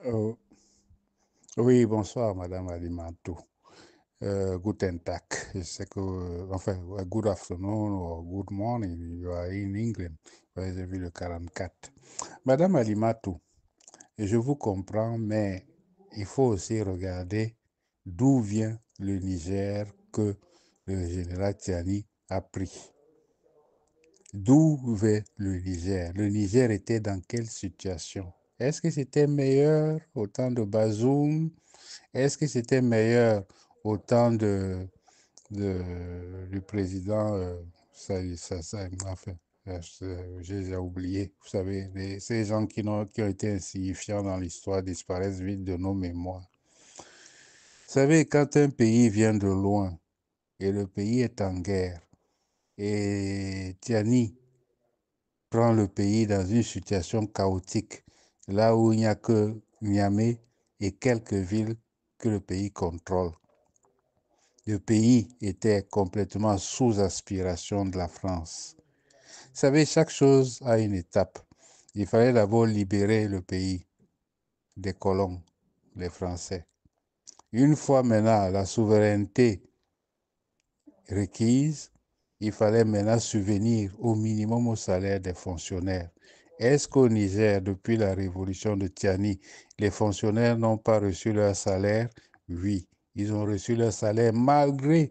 Oh, oui, bonsoir, Madame Alimantou. Guten Tag. Je sais que, enfin, good afternoon or good morning. You are in England. Ouais, j'ai vu le 44. Madame Alimantou, je vous comprends, mais il faut aussi regarder d'où vient le Niger que le général Tiani a pris. D'où vient le Niger? Le Niger était dans quelle situation? Est-ce que c'était meilleur au temps de Bazoum? Est-ce que c'était meilleur au temps du président enfin, j'ai déjà oublié. Vous savez, ces gens qui ont été insignifiants dans l'histoire disparaissent vite de nos mémoires. Vous savez, quand un pays vient de loin et le pays est en guerre, et Tiani prend le pays dans une situation chaotique, là où il n'y a que Niamey et quelques villes que le pays contrôle. Le pays était complètement sous aspiration de la France. Vous savez, chaque chose a une étape. Il fallait d'abord libérer le pays des colons, les Français. Une fois maintenant la souveraineté requise, il fallait maintenant subvenir au minimum au salaire des fonctionnaires. Est-ce qu'au Niger, depuis la révolution de Tiani, les fonctionnaires n'ont pas reçu leur salaire? Oui, ils ont reçu leur salaire malgré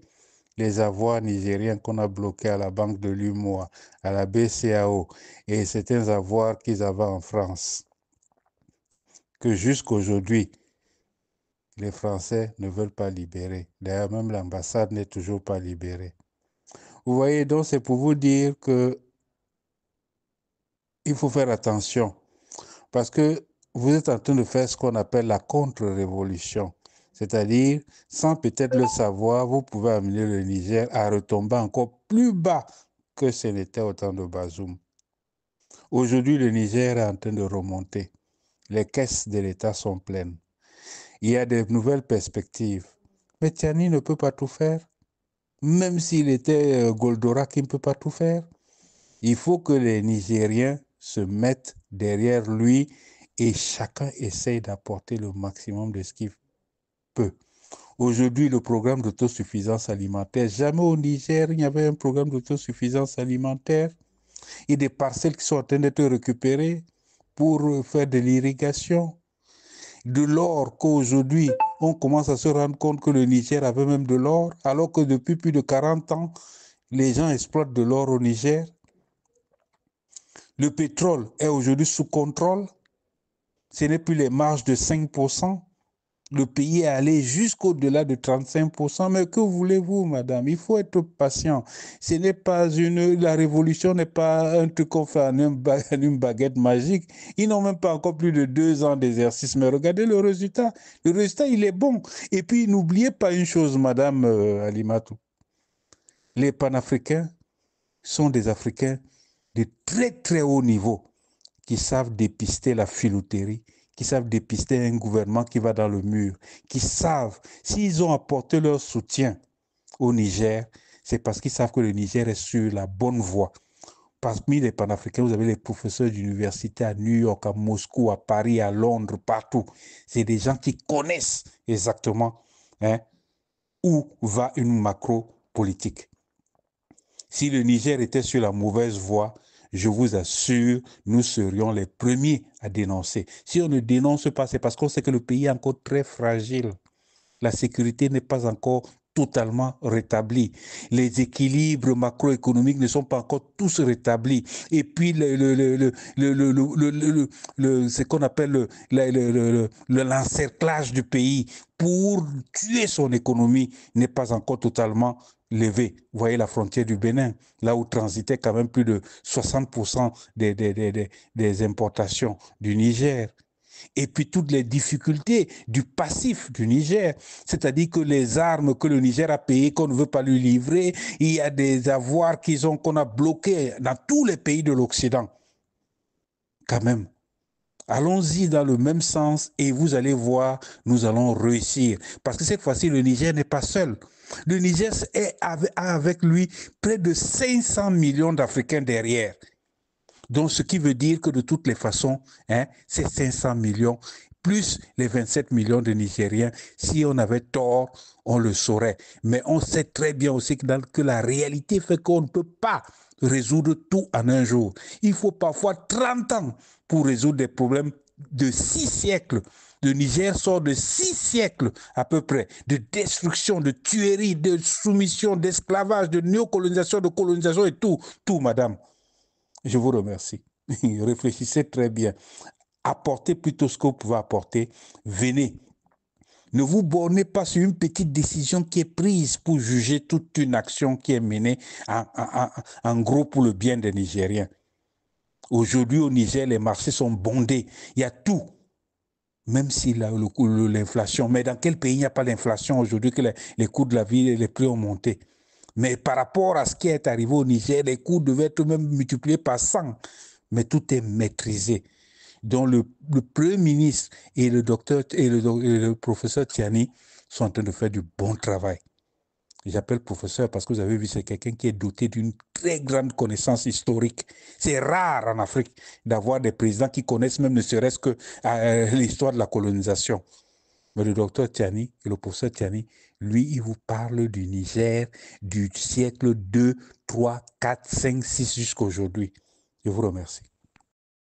les avoirs nigériens qu'on a bloqués à la Banque de l'UMOA, à la BCAO et certains avoirs qu'ils avaient en France. Que jusqu'aujourd'hui, les Français ne veulent pas libérer. D'ailleurs, même l'ambassade n'est toujours pas libérée. Vous voyez, donc c'est pour vous dire que il faut faire attention parce que vous êtes en train de faire ce qu'on appelle la contre-révolution. C'est-à-dire, sans peut-être le savoir, vous pouvez amener le Niger à retomber encore plus bas que ce n'était au temps de Bazoum. Aujourd'hui, le Niger est en train de remonter. Les caisses de l'État sont pleines. Il y a de nouvelles perspectives. Mais Tiani ne peut pas tout faire. Même s'il était Goldorak, il ne peut pas tout faire. Il faut que les Nigériens se mettent derrière lui et chacun essaye d'apporter le maximum de ce qu'il peut. Aujourd'hui, le programme d'autosuffisance alimentaire, jamais au Niger, il y avait un programme d'autosuffisance alimentaire. Il y a des parcelles qui sont en train d'être récupérées pour faire de l'irrigation. De l'or qu'aujourd'hui, on commence à se rendre compte que le Niger avait même de l'or, alors que depuis plus de 40 ans, les gens exploitent de l'or au Niger. Le pétrole est aujourd'hui sous contrôle. Ce n'est plus les marges de 5%. Le pays est allé jusqu'au-delà de 35%. Mais que voulez-vous, madame? Il faut être patient. Ce n'est pas la révolution n'est pas un truc qu'on fait en une baguette magique. Ils n'ont même pas encore plus de 2 ans d'exercice. Mais regardez le résultat. Le résultat, il est bon. Et puis, n'oubliez pas une chose, madame Alimatou. Les panafricains sont des Africains de très, très haut niveau qui savent dépister la filouterie, qui savent dépister un gouvernement qui va dans le mur, qui savent, s'ils ont apporté leur soutien au Niger, c'est parce qu'ils savent que le Niger est sur la bonne voie. Parmi les panafricains, vous avez les professeurs d'université à New York, à Moscou, à Paris, à Londres, partout. C'est des gens qui connaissent exactement où va une macro-politique. Si le Niger était sur la mauvaise voie, je vous assure, nous serions les premiers à dénoncer. Si on ne dénonce pas, c'est parce qu'on sait que le pays est encore très fragile. La sécurité n'est pas encore totalement rétablie. Les équilibres macroéconomiques ne sont pas encore tous rétablis. Et puis, ce qu'on appelle l'encerclage du pays pour tuer son économie n'est pas encore totalement levé. Vous voyez la frontière du Bénin, là où transitaient quand même plus de 60% des importations du Niger. Et puis toutes les difficultés du passif du Niger, c'est-à-dire que les armes que le Niger a payées, qu'on ne veut pas lui livrer, il y a des avoirs qu'on a bloqués dans tous les pays de l'Occident. Quand même, allons-y dans le même sens et vous allez voir, nous allons réussir. Parce que cette fois-ci, le Niger n'est pas seul. Le Niger a avec lui près de 500 millions d'Africains derrière. Donc, ce qui veut dire que de toutes les façons, ces 500 millions plus les 27 millions de Nigériens. Si on avait tort, on le saurait. Mais on sait très bien aussi que la réalité fait qu'on ne peut pas résoudre tout en un jour. Il faut parfois 30 ans pour résoudre des problèmes de 6 siècles. Le Niger sort de 6 siècles à peu près de destruction, de tuerie, de soumission, d'esclavage, de néocolonisation, de colonisation et tout. Tout, madame. Je vous remercie. Réfléchissez très bien. Apportez plutôt ce que vous pouvez apporter. Venez. Ne vous bornez pas sur une petite décision qui est prise pour juger toute une action qui est menée en gros pour le bien des Nigériens. Aujourd'hui, au Niger, les marchés sont bondés. Il y a tout. Même si l'inflation, mais dans quel pays il n'y a pas d'inflation aujourd'hui que les coûts de la vie et les prix ont monté? Mais par rapport à ce qui est arrivé au Niger, les coûts devaient être même multipliés par 100. Mais tout est maîtrisé. Donc le Premier ministre et le docteur et le professeur Tiani sont en train de faire du bon travail. J'appelle professeur parce que vous avez vu, c'est quelqu'un qui est doté d'une très grande connaissance historique. C'est rare en Afrique d'avoir des présidents qui connaissent même ne serait-ce que l'histoire de la colonisation. Mais le docteur Tiani et le professeur Tiani, lui, il vous parle du Niger, du siècle 2, 3, 4, 5, 6 jusqu'à aujourd'hui. Je vous remercie.